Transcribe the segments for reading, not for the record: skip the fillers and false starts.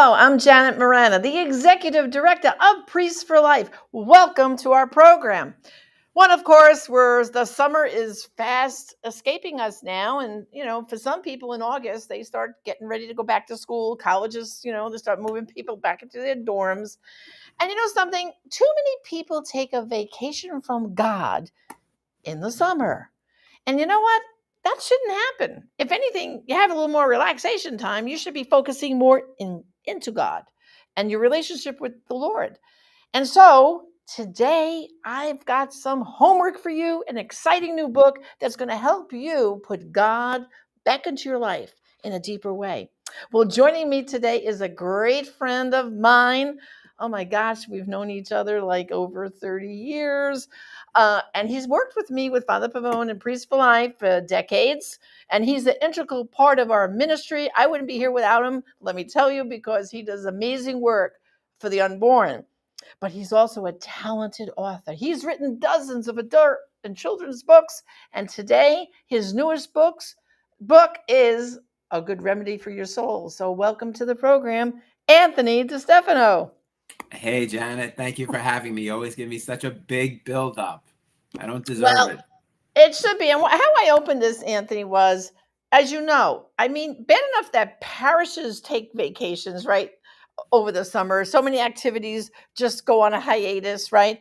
Hello, I'm Janet Morana, the Executive Director of Priests for Life. Welcome to our program. One, of course, where the summer is fast escaping us now. And, for some people in August, they start getting ready to go back to school. Colleges, they start moving people back into their dorms. And you know something? Too many people take a vacation from God in the summer. And you know what? That shouldn't happen. If anything, you have a little more relaxation time. You should be focusing more into God and your relationship with the Lord. And so today I've got some homework for you, an exciting new book that's going to help you put God back into your life in a deeper way. Well, joining me today is a great friend of mine. Oh my gosh, we've known each other like over 30 years. And he's worked with me with Father Pavone and Priest for Life for decades. And he's an integral part of our ministry. I wouldn't be here without him, let me tell you, because he does amazing work for the unborn. But he's also a talented author. He's written dozens of adult and children's books. And today, his newest book is A Good Remedy for Your Soul. So welcome to the program, Anthony DeStefano. Hey, Janet, thank you for having me. You always give me such a big build up. I don't deserve Well, it. it should be. And how I opened this, Anthony, was, as you know, I mean, bad enough that parishes take vacations, right? Over the summer, so many activities just go on a hiatus, right?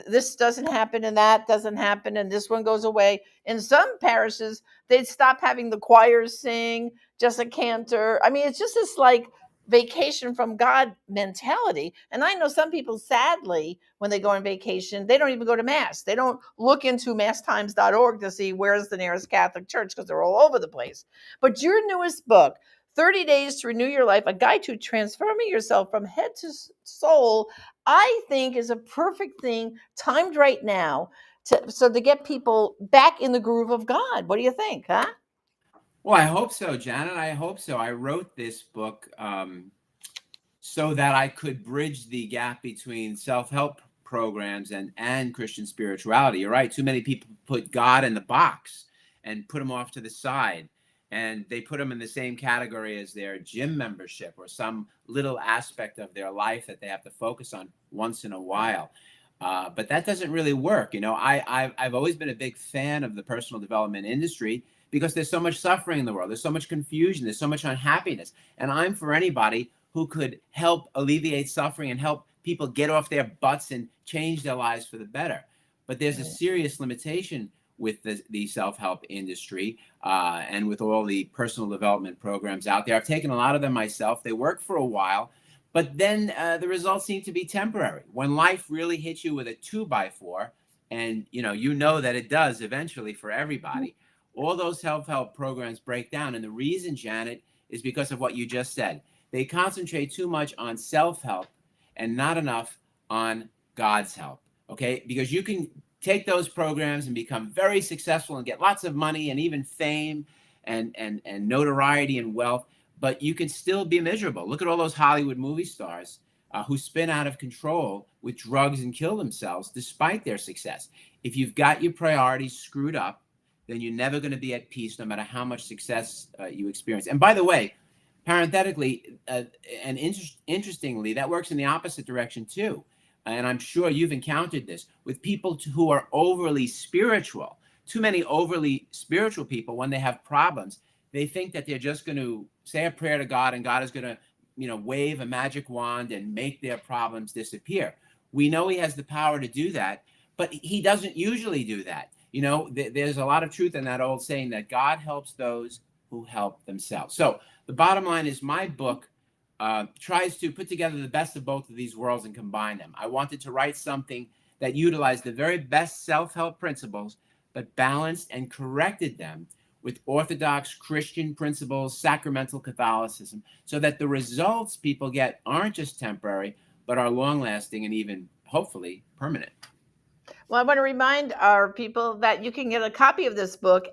This doesn't happen and that doesn't happen and this one goes away. In some parishes, they'd stop having the choirs sing, just a cantor. I mean, it's just this like vacation from God mentality. And I know some people, sadly, when they go on vacation, they don't even go to mass. They don't look into masstimes.org to see where's the nearest Catholic church because they're all over the place. But your newest book, 30 Days to Renew Your Life, a guide to transforming yourself from head to soul, I think is a perfect thing timed right now to get people back in the groove of God. What do you think, huh? Well, I hope so, Janet. I hope so. I wrote this book so that I could bridge the gap between self-help programs and Christian spirituality. You're right. Too many people put God in the box and put him off to the side. And they put him in the same category as their gym membership or some little aspect of their life that they have to focus on once in a while. But that doesn't really work. I've always been a big fan of the personal development industry because there's so much suffering in the world. There's so much confusion. There's so much unhappiness. And I'm for anybody who could help alleviate suffering and help people get off their butts and change their lives for the better. But there's a serious limitation with the self-help industry and with all the personal development programs out there. I've taken a lot of them myself. They work for a while, but then the results seem to be temporary. When life really hits you with a 2x4, and you know that it does eventually for everybody, all those self-help programs break down. And the reason, Janet, is because of what you just said. They concentrate too much on self-help and not enough on God's help. Okay, because you can take those programs and become very successful and get lots of money and even fame and notoriety and wealth, but you can still be miserable. Look at all those Hollywood movie stars who spin out of control with drugs and kill themselves despite their success. If you've got your priorities screwed up, then you're never going to be at peace no matter how much success you experience. And by the way, parenthetically and interestingly, that works in the opposite direction too. And I'm sure you've encountered this with people who are overly spiritual. Too many overly spiritual people, when they have problems, they think that they're just going to say a prayer to God and God is going to, wave a magic wand and make their problems disappear. We know he has the power to do that, but he doesn't usually do that. There's a lot of truth in that old saying that God helps those who help themselves. So the bottom line is my book tries to put together the best of both of these worlds and combine them. I wanted to write something that utilized the very best self-help principles, but balanced and corrected them with Orthodox Christian principles, sacramental Catholicism, so that the results people get aren't just temporary, but are long-lasting and even, hopefully, permanent. Well, I want to remind our people that you can get a copy of this book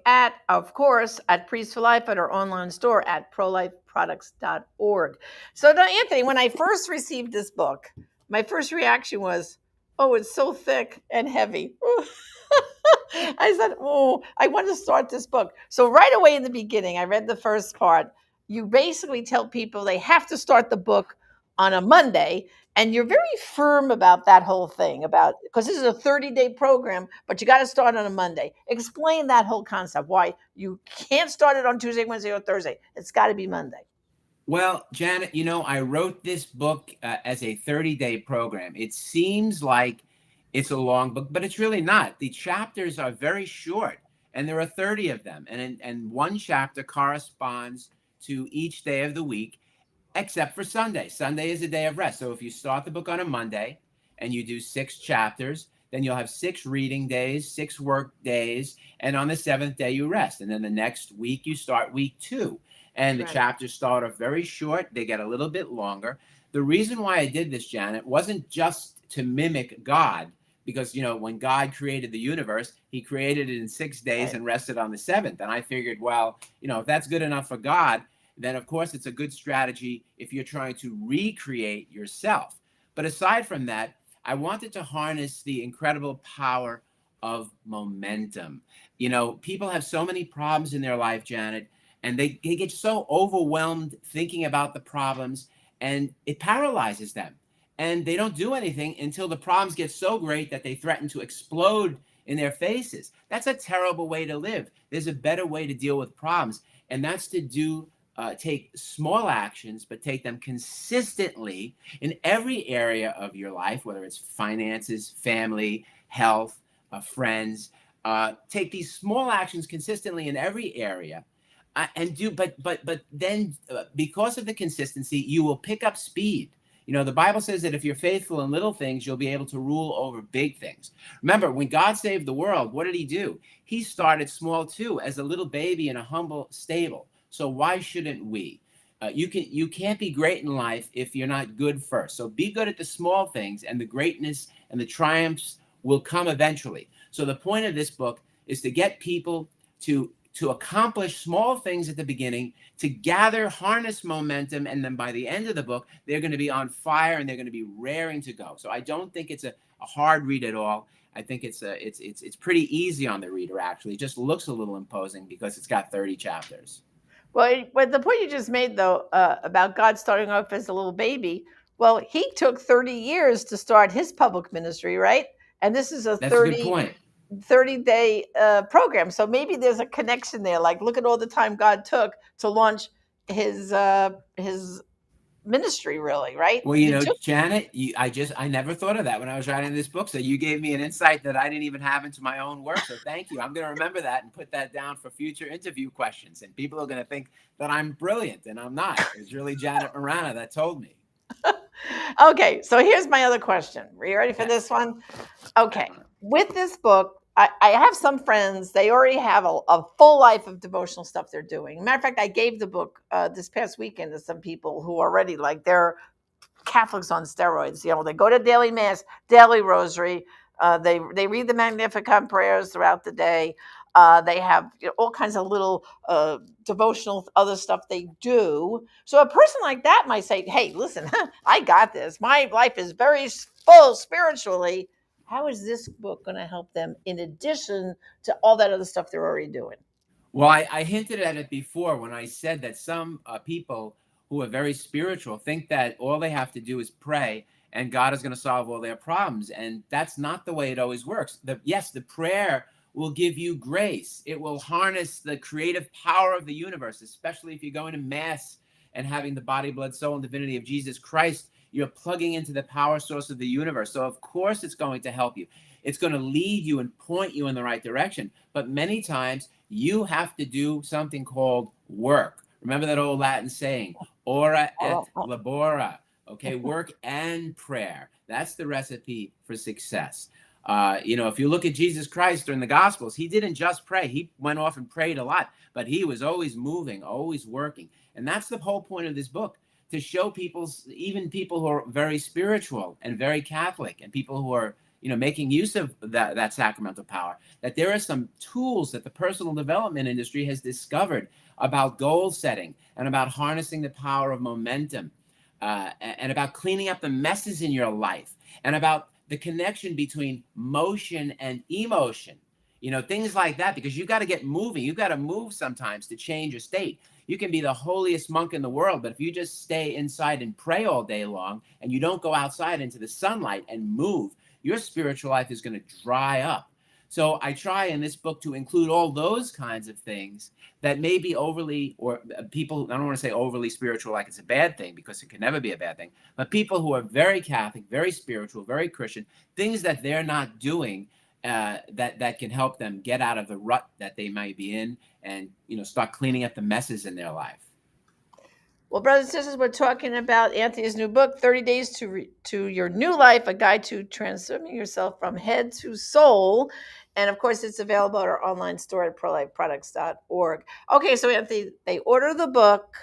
of course, at Priest for Life at our online store at prolifeproducts.org. So now, Anthony, when I first received this book, my first reaction was, oh, it's so thick and heavy. I said, oh, I want to start this book. So right away in the beginning, I read the first part. you basically tell people they have to start the book on a Monday, and you're very firm about that whole thing, about, because this is a 30-day program, but you got to start on a Monday. Explain that whole concept, why you can't start it on Tuesday, Wednesday, or Thursday. It's got to be Monday. Well, Janet, I wrote this book as a 30-day program. It seems like it's a long book, but it's really not. The chapters are very short, and there are 30 of them. And one chapter corresponds to each day of the week, except for Sunday. Sunday is a day of rest. So if you start the book on a Monday and you do 6 chapters, then you'll have 6 reading days, 6 work days, and on the 7th day you rest. And then the next week you start week 2. And the Right. chapters start off very short. They get a little bit longer. The reason why I did this, Janet, wasn't just to mimic God, because, when God created the universe, he created it in 6 days Right. and rested on the 7th. And I figured, well, if that's good enough for God, then of course it's a good strategy if you're trying to recreate yourself. But aside from that, I wanted to harness the incredible power of momentum. People have so many problems in their life, Janet, and they get so overwhelmed thinking about the problems, and it paralyzes them. And they don't do anything until the problems get so great that they threaten to explode in their faces. That's a terrible way to live. There's a better way to deal with problems, and that's to take small actions, but take them consistently in every area of your life, whether it's finances, family, health, friends. Take these small actions consistently in every area, and do. But then, because of the consistency, you will pick up speed. The Bible says that if you're faithful in little things, you'll be able to rule over big things. Remember, when God saved the world, what did he do? He started small too, as a little baby in a humble stable. So why shouldn't we? You can't be great in life if you're not good first. So be good at the small things, and the greatness and the triumphs will come eventually. So the point of this book is to get people to accomplish small things at the beginning, to gather, harness momentum, and then by the end of the book, they're going to be on fire and they're going to be raring to go. So I don't think it's a hard read at all. I think it's pretty easy on the reader, actually. It just looks a little imposing because it's got 30 chapters. Well, but the point you just made, though, about God starting off as a little baby, well, he took 30 years to start his public ministry, right? And this is a That's a good point. 30-day program. So maybe there's a connection there. Like, look at all the time God took to launch his ministry, really, right? Well, He took. Janet, I never thought of that when I was writing this book. So you gave me an insight that I didn't even have into my own work. So thank you. I'm going to remember that and put that down for future interview questions. And people are going to think that I'm brilliant, and I'm not. It's really Janet Marana that told me. Okay, so here's my other question. Are you ready for Yes. this one? Okay, with this book, I have some friends, they already have a full life of devotional stuff they're doing. Matter of fact, I gave the book this past weekend to some people who are already, like, they're Catholics on steroids. They go to daily mass, daily rosary. They read the Magnificat prayers throughout the day. They have all kinds of little devotional other stuff they do. So a person like that might say, "Hey, listen, I got this. My life is very full spiritually. How is this book going to help them in addition to all that other stuff they're already doing?" Well, I hinted at it before when I said that some people who are very spiritual think that all they have to do is pray and God is going to solve all their problems. And that's not the way it always works. Yes, the prayer will give you grace. It will harness the creative power of the universe, especially if you're going to mass and having the body, blood, soul, and divinity of Jesus Christ. You're plugging into the power source of the universe. So, of course, it's going to help you. It's going to lead you and point you in the right direction. But many times you have to do something called work. Remember that old Latin saying, ora et labora. Okay, work and prayer. That's the recipe for success. If you look at Jesus Christ during the Gospels, he didn't just pray. He went off and prayed a lot, but he was always moving, always working. And that's the whole point of this book, to show people, even people who are very spiritual and very Catholic, and people who are making use of that sacramental power, that there are some tools that the personal development industry has discovered about goal setting and about harnessing the power of momentum, and about cleaning up the messes in your life, and about the connection between motion and emotion, things like that, because you got to get moving. You got to move sometimes to change your state. You can be the holiest monk in the world, but if you just stay inside and pray all day long and you don't go outside into the sunlight and move, your spiritual life is going to dry up. So I try in this book to include all those kinds of things that may be overly, or people, I don't want to say overly spiritual like it's a bad thing, because it can never be a bad thing, but people who are very Catholic, very spiritual, very Christian, things that they're not doing that can help them get out of the rut that they might be in, and start cleaning up the messes in their life. Well, brothers and sisters, we're talking about Anthony's new book, 30 Days to Your New Life, a guide to transforming yourself from head to soul. And of course, it's available at our online store at prolifeproducts.org. Okay, so Anthony, they order the book,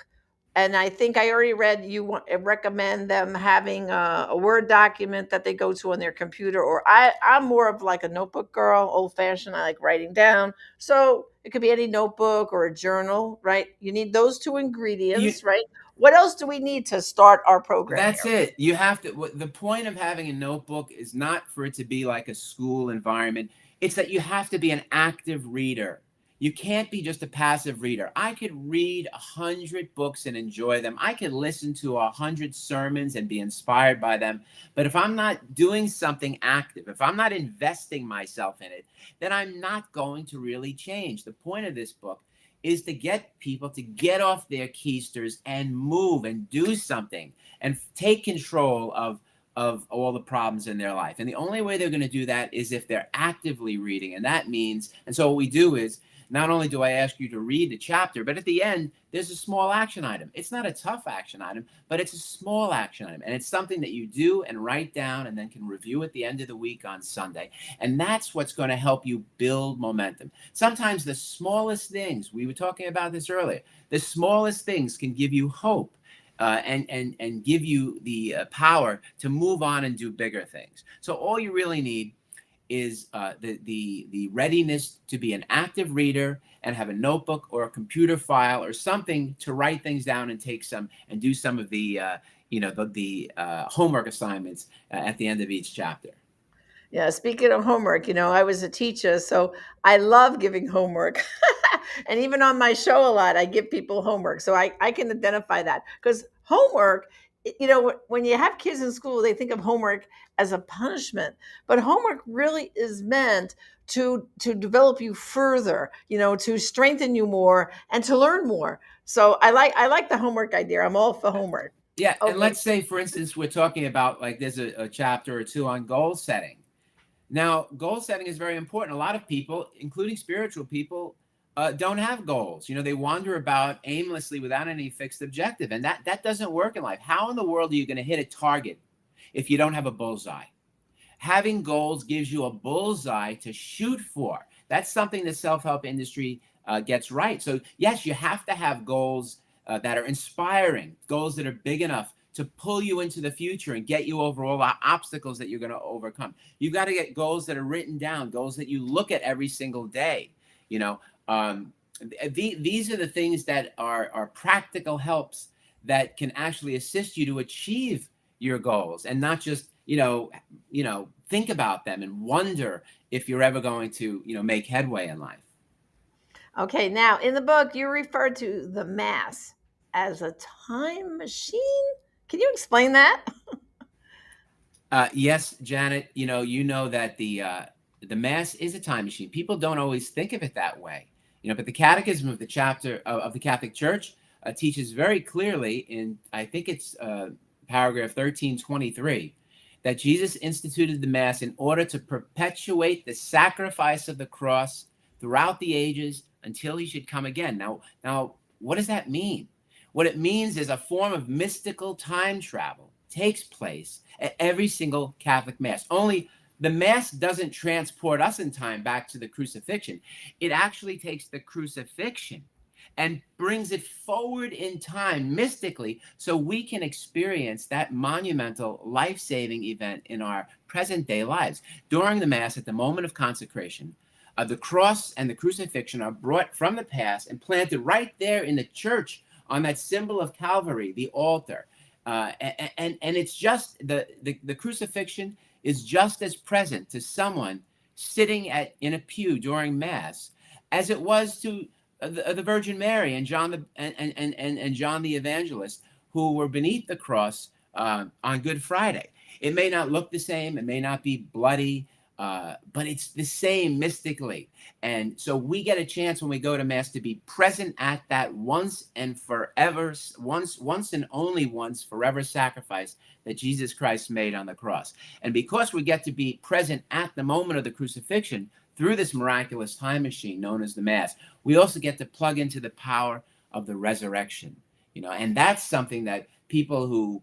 and I think I already read you recommend them having a Word document that they go to on their computer, or I'm more of like a notebook girl, old fashioned. I like writing down. So it could be any notebook or a journal, right? You need those two ingredients, right? What else do we need to start our program That's here? it. You have to. The point of having a notebook is not for it to be like a school environment. It's that you have to be an active reader. You can't be just a passive reader. I could read 100 books and enjoy them. I could listen to 100 sermons and be inspired by them. But if I'm not doing something active, if I'm not investing myself in it, then I'm not going to really change. The point of this book is to get people to get off their keisters and move and do something and take control of all the problems in their life. And the only way they're going to do that is if they're actively reading. And that means, and so what we do is, not only do I ask you to read the chapter, but at the end, there's a small action item. It's not a tough action item, but it's a small action item. And it's something that you do and write down and then can review at the end of the week on Sunday. And that's what's going to help you build momentum. Sometimes the smallest things, we were talking about this earlier, the smallest things can give you hope. And give you the power to move on and do bigger things. So all you really need is the readiness to be an active reader and have a notebook or a computer file or something to write things down and take some and do some of the homework assignments at the end of each chapter. Yeah, speaking of homework, I was a teacher, so I love giving homework. And even on my show a lot, I give people homework. So I can identify that, because homework, when you have kids in school, they think of homework as a punishment. But homework really is meant to develop you further, to strengthen you more and to learn more. So I like the homework idea. I'm all for homework. Yeah, Okay. and let's say, for instance, we're talking about, like, there's a chapter or two on goal setting. Now, goal setting is very important. A lot of people, including spiritual people, don't have goals. They wander about aimlessly without any fixed objective, and that doesn't work in life. How in the world are you going to hit a target if you don't have a bullseye? Having goals gives you a bullseye to shoot for. That's something the self-help industry gets right. So yes, you have to have goals that are inspiring, goals that are big enough to pull you into the future and get you over all the obstacles that you're going to overcome. You've got to get goals that are written down, goals that you look at every single day. These are the things that are practical helps that can actually assist you to achieve your goals, and not just think about them and wonder if you're ever going to make headway in life. Okay, now in the book, you refer to the Mass as a time machine. Can you explain that? Yes, Janet. You know that the Mass is a time machine. People don't always think of it that way. But the Catechism of the chapter of the Catholic Church teaches very clearly in, I think it's paragraph 1323, that Jesus instituted the Mass in order to perpetuate the sacrifice of the cross throughout the ages until he should come again. Now, what does that mean? What it means is a form of mystical time travel takes place at every single Catholic Mass. Only the Mass doesn't transport us in time back to the crucifixion. It actually takes the crucifixion and brings it forward in time mystically, so we can experience that monumental life-saving event in our present day lives. During the Mass, at the moment of consecration, the cross and the crucifixion are brought from the past and planted right there in the church on that symbol of Calvary, the altar. And it's just the crucifixion is just as present to someone sitting in a pew during Mass as it was to the Virgin Mary and John and John the Evangelist, who were beneath the cross on Good Friday. It may not look the same, it may not be bloody, but it's the same mystically. And so we get a chance when we go to Mass to be present at that once and forever, once and only once forever sacrifice that Jesus Christ made on the cross. And because we get to be present at the moment of the crucifixion through this miraculous time machine known as the Mass, we also get to plug into the power of the resurrection. And that's something that people who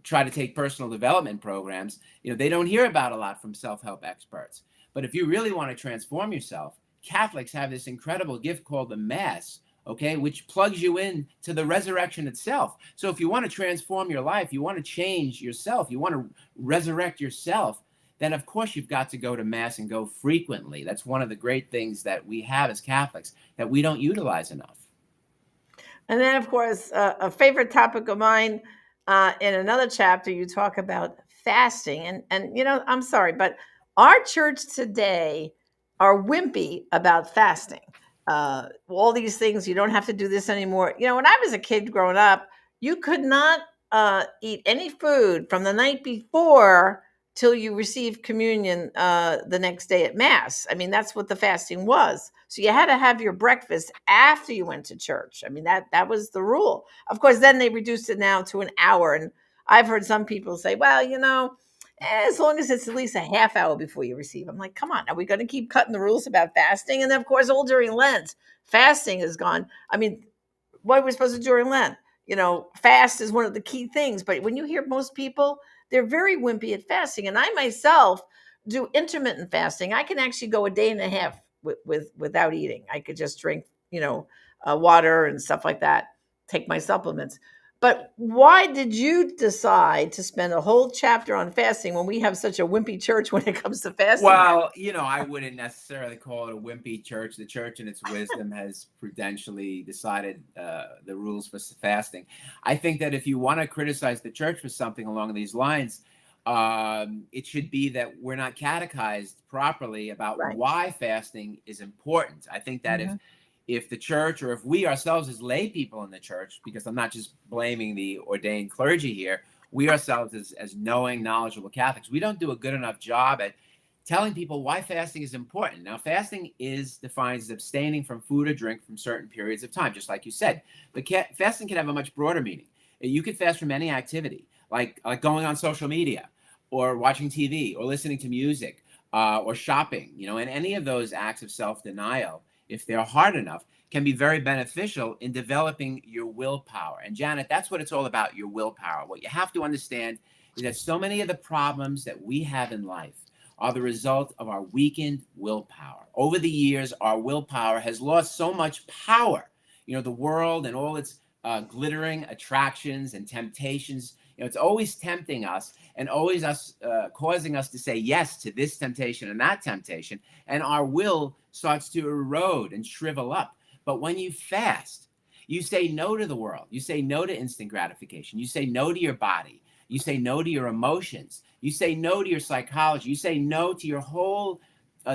try to take personal development programs, they don't hear about a lot from self-help experts. But if you really want to transform yourself, Catholics have this incredible gift called the Mass, okay, which plugs you in to the resurrection itself. So if you want to transform your life, you want to change yourself, you want to resurrect yourself, then of course you've got to go to Mass and go frequently. That's one of the great things that we have as Catholics that we don't utilize enough. And then, of course, a favorite topic of mine, in another chapter, you talk about fasting. And I'm sorry, but our church today are wimpy about fasting. All these things, you don't have to do this anymore. When I was a kid growing up, you could not eat any food from the night before till you received communion the next day at Mass. I mean, that's what the fasting was. So you had to have your breakfast after you went to church. I mean, that was the rule. Of course, then they reduced it now to an hour. And I've heard some people say, well, as long as it's at least a half hour before you receive. I'm like, come on, are we going to keep cutting the rules about fasting? And then, of course, all during Lent, fasting is gone. I mean, what are we supposed to do during Lent? Fast is one of the key things. But when you hear most people, they're very wimpy at fasting. And I myself do intermittent fasting. I can actually go a day and a half without eating. I could just drink, water and stuff like that, take my supplements. But why did you decide to spend a whole chapter on fasting when we have such a wimpy church when it comes to fasting? Well, I wouldn't necessarily call it a wimpy church. The church in its wisdom has prudentially decided the rules for fasting. I think that if you want to criticize the church for something along these lines, it should be that we're not catechized properly about Right. why fasting is important. I think that Mhm. if the church, or if we ourselves as lay people in the church, because I'm not just blaming the ordained clergy here, we ourselves as knowing, knowledgeable Catholics, we don't do a good enough job at telling people why fasting is important. Now, fasting is defined as abstaining from food or drink from certain periods of time, just like you said. But fasting can have a much broader meaning. You could fast from any activity, like going on social media, or watching TV, or listening to music, or shopping. And any of those acts of self-denial, if they're hard enough, can be very beneficial in developing your willpower. And Janet, that's what it's all about, your willpower. What you have to understand is that so many of the problems that we have in life are the result of our weakened willpower. Over the years, our willpower has lost so much power. The world and all its glittering attractions and temptations, it's always tempting us, and always causing us to say yes to this temptation and that temptation, and our will starts to erode and shrivel up. But when you fast, you say no to the world. You say no to instant gratification. You say no to your body. You say no to your emotions. You say no to your psychology. You say no to your whole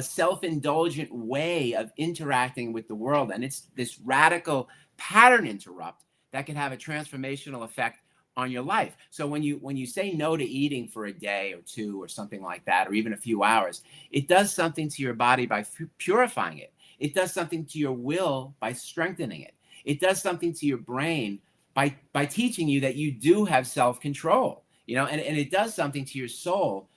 self-indulgent way of interacting with the world. And it's this radical pattern interrupt that can have a transformational effect on your life. So when you say no to eating for a day or two or something like that, or even a few hours, it does something to your body by purifying it. It does something to your will by strengthening it. It does something to your brain by teaching you that you do have self-control, and it does something to your soul.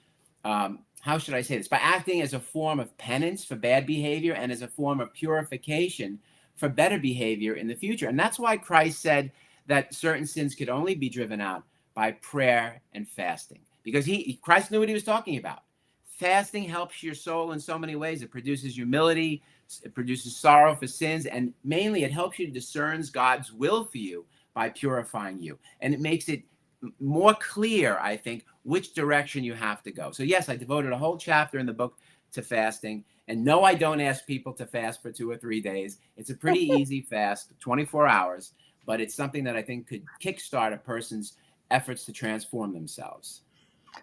How should I say this? By acting as a form of penance for bad behavior and as a form of purification for better behavior in the future. And that's why Christ said that certain sins could only be driven out by prayer and fasting, because Christ knew what he was talking about. Fasting helps your soul in so many ways. It produces humility, it produces sorrow for sins, and mainly it helps you to discern God's will for you by purifying you. And it makes it more clear, I think, which direction you have to go. So yes, I devoted a whole chapter in the book to fasting. And no, I don't ask people to fast for 2 or 3 days. It's a pretty easy fast, 24 hours, but it's something that I think could kickstart a person's efforts to transform themselves.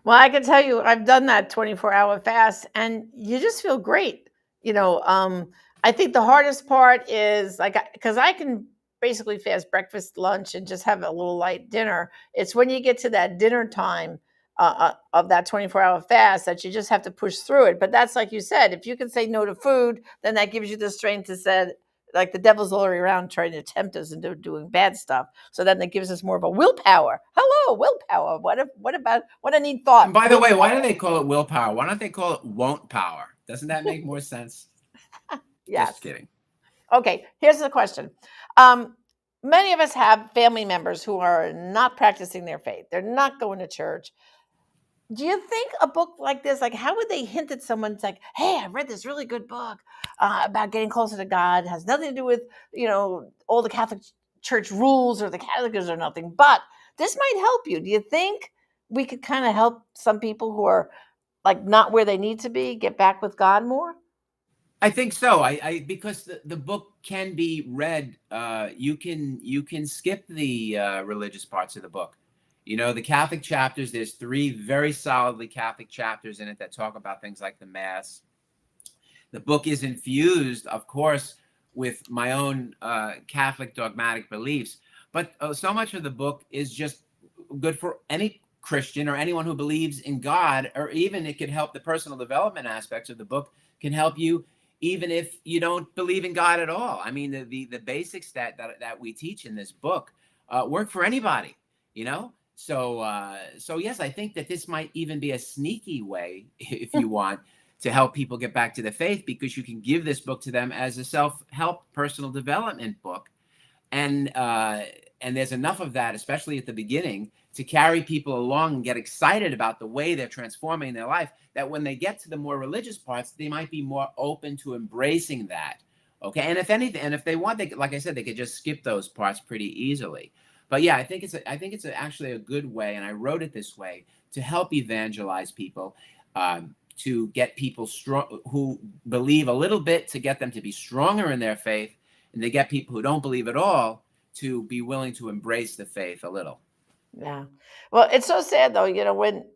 Well, I can tell you, I've done that 24-hour fast, and you just feel great. You know, um, I think the hardest part is like, because I can basically fast breakfast, lunch, and just have a little light dinner. It's when you get to that dinner time of that 24-hour fast that you just have to push through it. But that's like you said, if you can say no to food, then that gives you the strength to say, like the devil's already around trying to tempt us into doing bad stuff. So then that gives us more of a willpower. Hello, willpower. What a neat And thought. by the way, why do Willpower. they call it willpower? Why don't they call it won't power? Doesn't that make more sense? Just Yes. kidding. Okay, here's the question. Um, Many of us have family members who are not practicing their faith. They're not going to church. Do you think a book like this, like how would they hint at someone? It's like, hey, I read this really good book about getting closer to God. It has nothing to do with, all the Catholic Church rules or the catechism or nothing, but this might help you. Do you think we could kind of help some people who are like not where they need to be get back with God more? I think so. I because the book can be read. You can skip the religious parts of the book. You know, the Catholic chapters. There's three very solidly Catholic chapters in it that talk about things like the Mass. The book is infused, of course, with my own Catholic dogmatic beliefs, but so much of the book is just good for any Christian or anyone who believes in God, or even it could help the personal development aspects of the book can help you even if you don't believe in God at all. I mean, the basics that we teach in this book work for anybody, you know. So yes, I think that this might even be a sneaky way, if you want, to help people get back to the faith, because you can give this book to them as a self-help personal development book, and there's enough of that, especially at the beginning, to carry people along and get excited about the way they're transforming their life, that when they get to the more religious parts, they might be more open to embracing that. Okay, and if anything, and if they want, they, like I said, they could just skip those parts pretty easily. But yeah, actually a good way, and I wrote it this way to help evangelize people, to get people strong who believe a little bit, to get them to be stronger in their faith, and to get people who don't believe at all to be willing to embrace the faith a little. Yeah. Well, it's so sad though,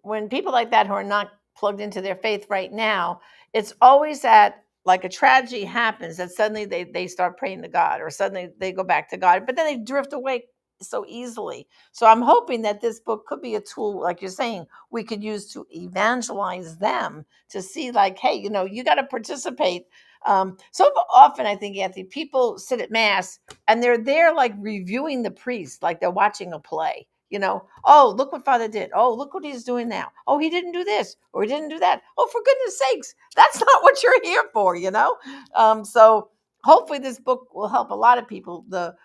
when people like that who are not plugged into their faith right now, it's always that like a tragedy happens that suddenly they start praying to God or suddenly they go back to God, but then they drift away so easily. So I'm hoping that this book could be a tool, like you're saying, we could use to evangelize them to see like, hey, you got to participate. So often I think, Anthony, people sit at mass and they're there like reviewing the priest, like they're watching a play. Oh, look what Father did. Oh, look what he's doing now. Oh, he didn't do this or he didn't do that. Oh, for goodness sakes, that's not what you're here for. So hopefully this book will help a lot of people. The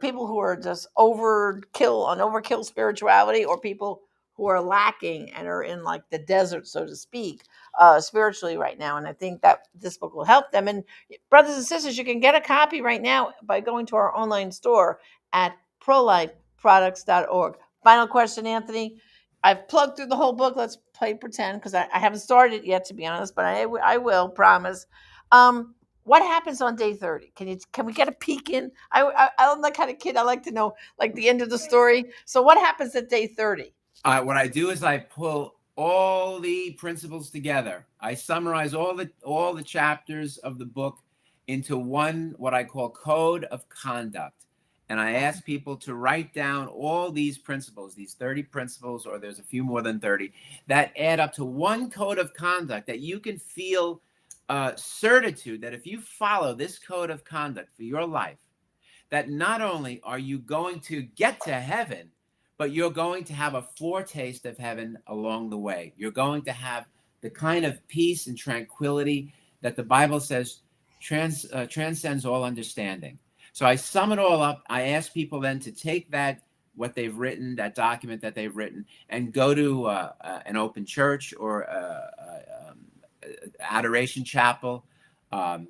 people who are just overkill spirituality, or people who are lacking and are in like the desert, so to speak, spiritually right now. And I think that this book will help them. And brothers and sisters, you can get a copy right now by going to our online store at prolifeproducts.org. Final question, Anthony. I've plugged through the whole book. Let's play pretend because I haven't started it yet, to be honest, but I will promise. What happens on day 30? Can we get a peek in? I'm the kind of kid I like to know like the end of the story. So what happens at day 30? What I do is I pull all the principles together. I summarize all the chapters of the book into one, what I call code of conduct. And I ask people to write down all these principles, these 30 principles, or there's a few more than 30, that add up to one code of conduct that you can feel certitude that if you follow this code of conduct for your life, that not only are you going to get to heaven, but you're going to have a foretaste of heaven along the way. You're going to have the kind of peace and tranquility that the Bible says transcends all understanding. So I sum it all up. I ask people then to take what they've written, that document that they've written, and go to an open church or adoration chapel, um,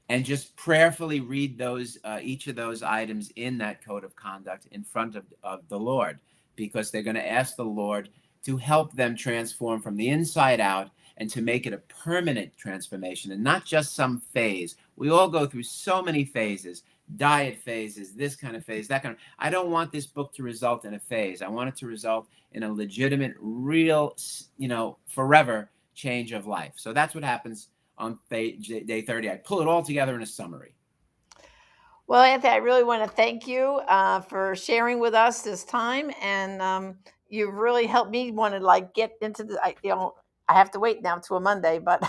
and just prayerfully read those each of those items in that code of conduct in front of the Lord, because they're going to ask the Lord to help them transform from the inside out and to make it a permanent transformation and not just some phase. We all go through so many phases, diet phases, this kind of phase, that kind of. I don't want this book to result in a phase. I want it to result in a legitimate, real, forever change of life. So that's what happens on day 30. I pull it all together in a summary. Well, Anthony, I really want to thank you for sharing with us this time, and you've really helped me want to like get into the. I have to wait now to a Monday, but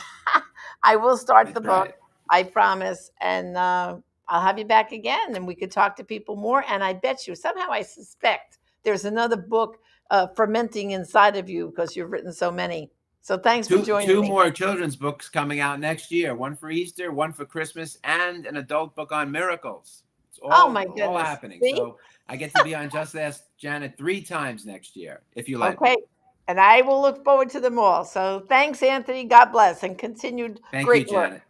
I will start That's the book. right. I promise, and I'll have you back again, and we could talk to people more. And I bet you, somehow, I suspect there's another book fermenting inside of you because you've written so many. So thanks for joining Two me. more children's books coming out next year. One for Easter, one for Christmas, and an adult book on miracles. It's Oh my all goodness! happening. See? So I get to be on Just Ask Janet 3 times next year, if you let Okay. me. And I will look forward to them all. So thanks, Anthony. God bless and continued Thank you, great work. Janet.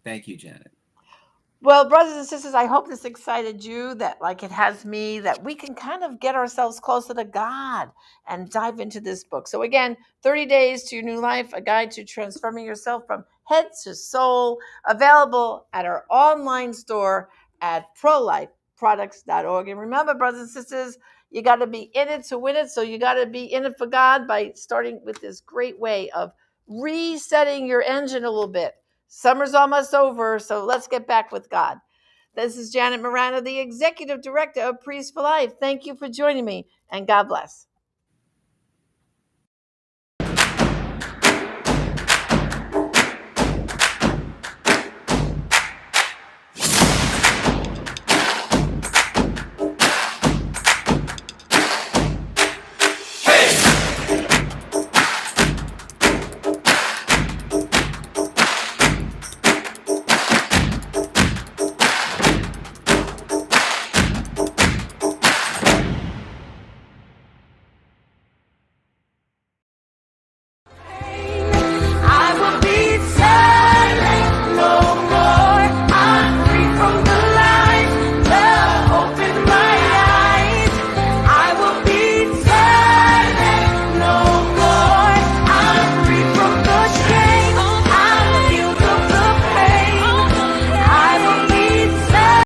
Thank you, Janet. Well, brothers and sisters, I hope this excited you that, like it has me, that we can kind of get ourselves closer to God and dive into this book. So, again, 30 Days to Your New Life, a guide to transforming yourself from head to soul, available at our online store at prolifeproducts.org. And remember, brothers and sisters, you got to be in it to win it. So, you got to be in it for God by starting with this great way of resetting your engine a little bit. Summer's almost over, so let's get back with God. This is Janet Morano, the Executive Director of Priest for Life. Thank you for joining me, and God bless.